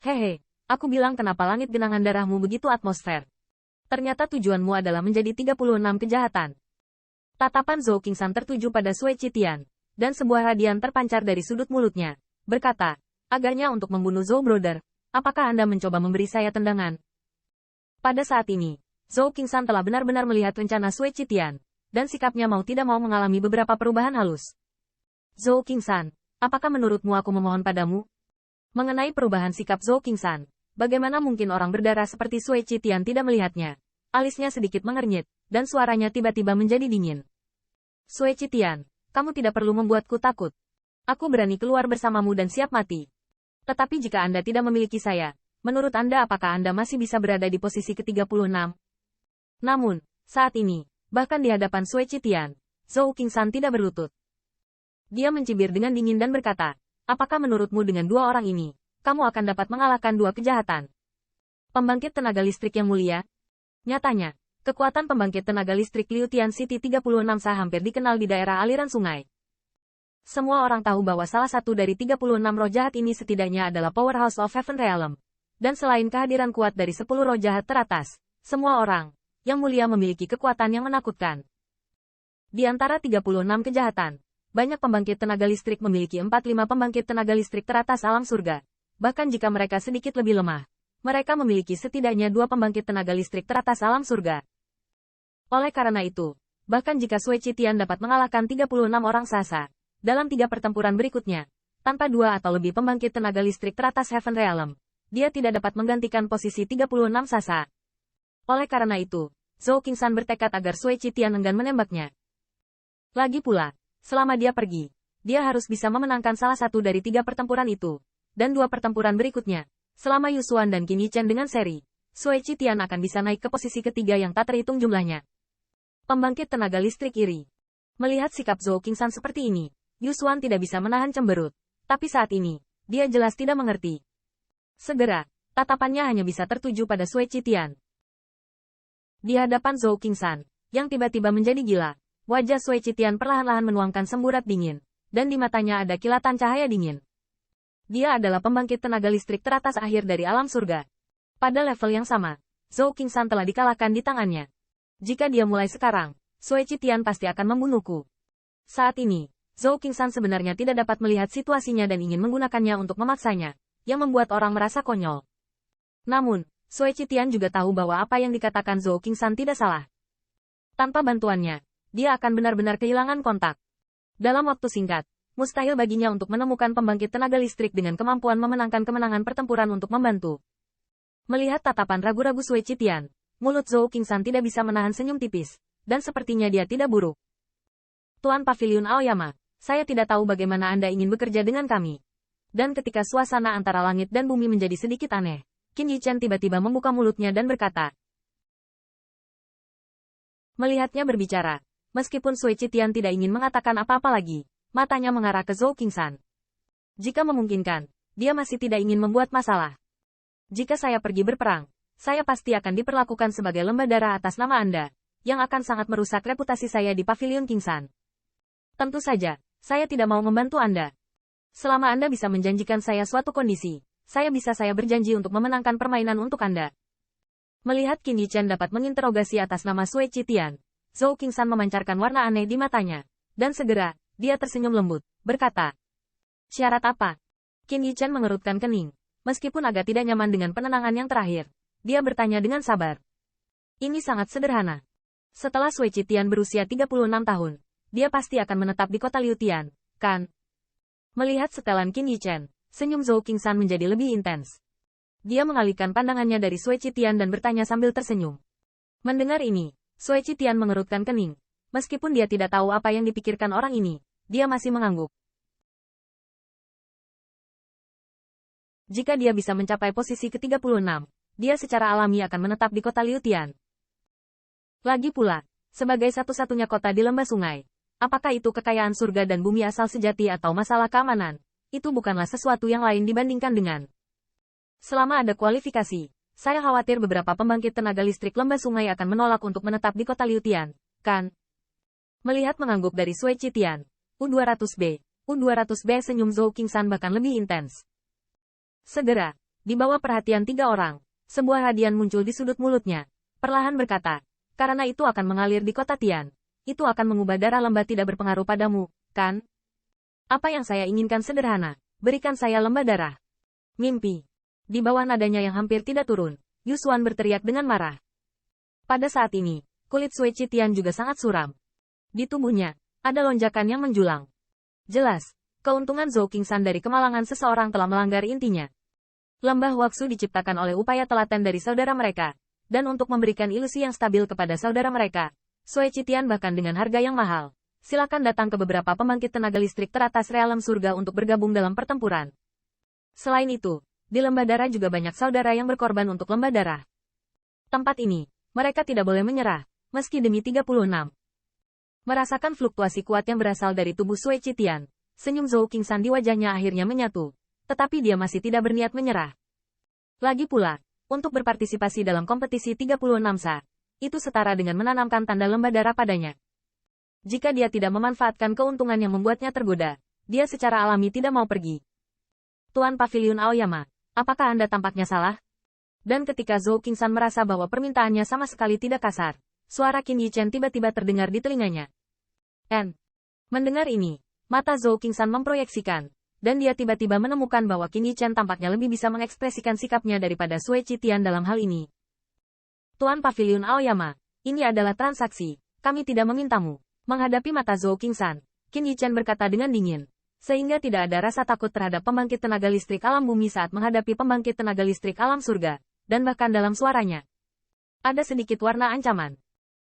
Hehe, aku bilang kenapa langit genangan darahmu begitu atmosfer. Ternyata tujuanmu adalah menjadi 36 kejahatan. Tatapan Zhou Qingshan tertuju pada Sui Qitian, dan sebuah radian terpancar dari sudut mulutnya, berkata, agaknya untuk membunuh Zhou Brother, apakah Anda mencoba memberi saya tendangan? Pada saat ini, Zhou Qingshan telah benar-benar melihat rencana Sui Qitian, dan sikapnya mau tidak mau mengalami beberapa perubahan halus. Zhou Qingshan, apakah menurutmu aku memohon padamu? Mengenai perubahan sikap Zhou Qingshan, bagaimana mungkin orang berdarah seperti Sui Qitian tidak melihatnya? Alisnya sedikit mengernyit, dan suaranya tiba-tiba menjadi dingin. Sui Qitian, kamu tidak perlu membuatku takut. Aku berani keluar bersamamu dan siap mati. Tetapi jika Anda tidak memiliki saya, menurut Anda apakah Anda masih bisa berada di posisi ke-36? Namun, saat ini, bahkan di hadapan Sui Qitian, Zhou Qingshan tidak berlutut. Dia mencibir dengan dingin dan berkata, apakah menurutmu dengan dua orang ini, kamu akan dapat mengalahkan dua kejahatan? Pembangkit tenaga listrik yang mulia? Nyatanya, kekuatan pembangkit tenaga listrik Liu Tian City 36 Sa hampir dikenal di daerah aliran sungai. Semua orang tahu bahwa salah satu dari 36 roh jahat ini setidaknya adalah Powerhouse of Heaven Realm. Dan selain kehadiran kuat dari 10 roh jahat teratas, semua orang yang mulia memiliki kekuatan yang menakutkan. Di antara 36 kejahatan, banyak pembangkit tenaga listrik memiliki 4-5 pembangkit tenaga listrik teratas alam surga. Bahkan jika mereka sedikit lebih lemah, mereka memiliki setidaknya 2 pembangkit tenaga listrik teratas alam surga. Oleh karena itu, bahkan jika Sui Qitian dapat mengalahkan 36 orang sasa, dalam 3 pertempuran berikutnya, tanpa 2 atau lebih pembangkit tenaga listrik teratas Heaven Realm, dia tidak dapat menggantikan posisi 36 sasa. Oleh karena itu, Zhou Qingshan bertekad agar Sui Qitian enggan menembaknya. Lagi pula, selama dia pergi, dia harus bisa memenangkan salah satu dari 3 pertempuran itu, dan 2 pertempuran berikutnya. Selama Yusuan dan Qin Yichen dengan seri, Sui Qitian akan bisa naik ke posisi ketiga yang tak terhitung jumlahnya. Pembangkit tenaga listrik iri. Melihat sikap Zhou Qingshan seperti ini, Yusuan tidak bisa menahan cemberut, tapi saat ini, dia jelas tidak mengerti. Segera, tatapannya hanya bisa tertuju pada Sui Qitian. Di hadapan Zhou Qingshan, yang tiba-tiba menjadi gila, wajah Sui Qitian perlahan-lahan menuangkan semburat dingin, dan di matanya ada kilatan cahaya dingin. Dia adalah pembangkit tenaga listrik teratas akhir dari alam surga. Pada level yang sama, Zhou Qingshan telah dikalahkan di tangannya. Jika dia mulai sekarang, Sui Qitian pasti akan membunuhku. Saat ini, Zhou Qingshan sebenarnya tidak dapat melihat situasinya dan ingin menggunakannya untuk memaksanya, yang membuat orang merasa konyol. Namun, Sui Qitian juga tahu bahwa apa yang dikatakan Zhou Qingshan tidak salah. Tanpa bantuannya, dia akan benar-benar kehilangan kontak. Dalam waktu singkat, mustahil baginya untuk menemukan pembangkit tenaga listrik dengan kemampuan memenangkan kemenangan pertempuran untuk membantu. Melihat tatapan ragu-ragu Sui Qitian, mulut Zhou Qingshan tidak bisa menahan senyum tipis, dan sepertinya dia tidak buruk. Tuan Pavilion Aoyama, saya tidak tahu bagaimana Anda ingin bekerja dengan kami. Dan ketika suasana antara langit dan bumi menjadi sedikit aneh, Qin Yichen tiba-tiba membuka mulutnya dan berkata. Melihatnya berbicara, meskipun Sui Qitian tidak ingin mengatakan apa-apa lagi, matanya mengarah ke Zhou Qingshan. Jika memungkinkan, dia masih tidak ingin membuat masalah. Jika saya pergi berperang, saya pasti akan diperlakukan sebagai lembah darah atas nama Anda, yang akan sangat merusak reputasi saya di Pavilion Qingshan. Tentu saja, saya tidak mau membantu Anda. Selama Anda bisa menjanjikan saya suatu kondisi, saya berjanji untuk memenangkan permainan untuk Anda. Melihat Qin Yichen dapat menginterogasi atas nama Sui Qitian, Zhou Qingshan memancarkan warna aneh di matanya, dan segera, dia tersenyum lembut, berkata. Syarat apa? Qin Yichen mengerutkan kening. Meskipun agak tidak nyaman dengan penenangan yang terakhir, dia bertanya dengan sabar. Ini sangat sederhana. Setelah Sui Qitian berusia 36 tahun, dia pasti akan menetap di kota Liu Tian, kan? Melihat setelan Qin Yichen, senyum Zhou Qingshan menjadi lebih intens. Dia mengalihkan pandangannya dari Sui Qitian dan bertanya sambil tersenyum. Mendengar ini, Sui Qitian mengerutkan kening. Meskipun dia tidak tahu apa yang dipikirkan orang ini, dia masih mengangguk. Jika dia bisa mencapai posisi ke-36, dia secara alami akan menetap di kota Liu Tian. Lagi pula, sebagai satu-satunya kota di lembah sungai, apakah itu kekayaan surga dan bumi asal sejati atau masalah keamanan, itu bukanlah sesuatu yang lain dibandingkan dengan. Selama ada kualifikasi, saya khawatir beberapa pembangkit tenaga listrik lembah sungai akan menolak untuk menetap di kota Liu Tian, kan? Melihat mengangguk dari Sui Qitian, U200B senyum Zhou Qingshan bahkan lebih intens. Segera, Di bawah perhatian 3 orang, sebuah radian muncul di sudut mulutnya. Perlahan berkata, karena itu akan mengalir di kota Tian. Itu akan mengubah darah lembah tidak berpengaruh padamu, kan? Apa yang saya inginkan sederhana. Berikan saya lembah darah. Mimpi. Di bawah nadanya yang hampir tidak turun, Yusuan berteriak dengan marah. Pada saat ini, kulit Sui Qitian juga sangat suram. Di tubuhnya, ada lonjakan yang menjulang. Jelas, keuntungan Zhou Qingsan dari kemalangan seseorang telah melanggar intinya. Lembah Waksu diciptakan oleh upaya telaten dari saudara mereka, dan untuk memberikan ilusi yang stabil kepada saudara mereka, Sui Qitian bahkan dengan harga yang mahal. Silakan datang ke beberapa pembangkit tenaga listrik teratas realem surga untuk bergabung dalam pertempuran. Selain itu, di lembah darah juga banyak saudara yang berkorban untuk lembah darah. Tempat ini, mereka tidak boleh menyerah, meski demi 36. Merasakan fluktuasi kuat yang berasal dari tubuh Sui Qitian, senyum Zhou Qingsan di wajahnya akhirnya menyatu. Tetapi dia masih tidak berniat menyerah. Lagi pula, untuk berpartisipasi dalam kompetisi 36 sa, itu setara dengan menanamkan tanda lembah darah padanya. Jika dia tidak memanfaatkan keuntungan yang membuatnya tergoda, dia secara alami tidak mau pergi. Tuan Pavilion Aoyama, apakah Anda tampaknya salah? Dan ketika Zhou Qingsan merasa bahwa permintaannya sama sekali tidak kasar, suara Qin Yichen tiba-tiba terdengar di telinganya. Mendengar ini, mata Zhou Qingsan memproyeksikan, dan dia tiba-tiba menemukan bahwa Qin Yichen tampaknya lebih bisa mengekspresikan sikapnya daripada Sui Qitian dalam hal ini. Tuan Pavilion Aoyama, ini adalah transaksi, kami tidak memintamu. Menghadapi mata Zhou Qingsan, Qin Yichen berkata dengan dingin, sehingga tidak ada rasa takut terhadap pembangkit tenaga listrik alam bumi saat menghadapi pembangkit tenaga listrik alam surga, dan bahkan dalam suaranya ada sedikit warna ancaman.